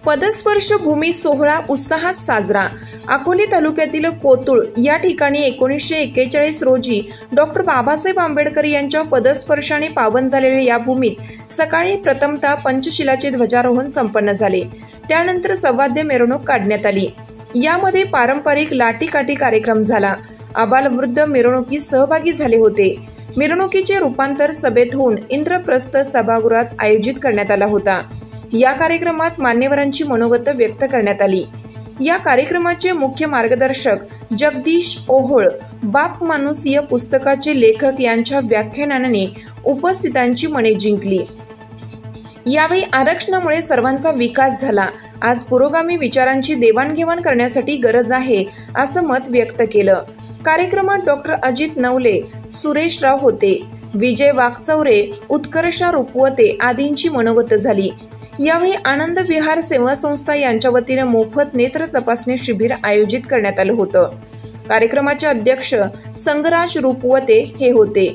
पदस्पर्श भूमी सोहळा उत्साहात साजरा। अकोले तालुक्यातील कोतुळ या ठिकाणी 1941 रोजी डॉक्टर बाबासाहेब आंबेडकर यांच्या पदस्पर्शाने पावन झालेल्या या भूमीत सकाळी प्रथमतः पंचशिलाचे ध्वजारोहण संपन्न झाले। त्यानंतर सवाद्य मिरवणूक काढण्यात आली। यामध्ये पारंपरिक लाठीकाठी कार्यक्रम झाला। आबालवृद्ध मिरवणुकीत सहभागी झाले होते। मिरवणुकीचे रूपांतर सभेत होऊन इंद्रप्रस्थ सभागृहात आयोजित करण्यात आला होता। या कार्यक्रमात मान्यवरांची मनोगत व्यक्त करण्यात आली। या कार्यक्रमाचे मुख्य मार्गदर्शक जगदीश ओहोळ बाप माणूस या पुस्तकाचे लेखक यांच्या व्याख्यानाने उपस्थितांची मने जिंकली। यावेळी आरक्षणामुळे सर्वांचा विकास झाला। आज पुरोगामी विचारांची देवाणघेवाण करण्यासाठी गरज आहे असं मत व्यक्त केलं। कार्यक्रमात डॉक्टर अजित नवले, सुरेशराव होते, विजय वाकचौरे, उत्कर्षा रुपवते आदींची मनोगत झाली। यावेळी आनंद विहार सेवा संस्था यांच्या वतीने मोफत नेत्र तपासणी शिबिर आयोजित करण्यात आलं होतं। कार्यक्रमाचे अध्यक्ष संगराज रुपवते हे होते।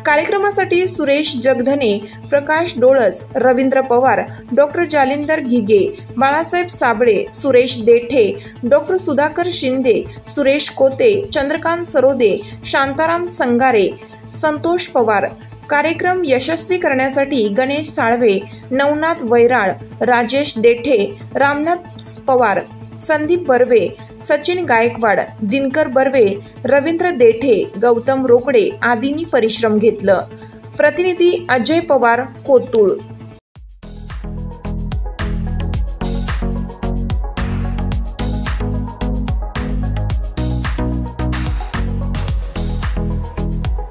कार्यक्रमासाठी सुरेश जगधने, प्रकाश डोळस, रवींद्र पवार, डॉक्टर जालिंदर घिगे, बाळासाहेब साबळे, सुरेश देठे, डॉक्टर सुधाकर शिंदे, सुरेश कोते, चंद्रकांत सरोदे, शांताराम संगारे, संतोष पवार। कार्यक्रम यशस्वी करण्यासाठी गणेश साळवे, नवनाथ वैराळ, राजेश देठे, रामनाथ पवार, संदीप बर्वे, सचिन गायकवाड, दिनकर बर्वे, रवींद्र देठे, गौतम रोकडे आदींनी परिश्रम घेतलं। प्रतिनिधी अजय पवार, कोतुळ।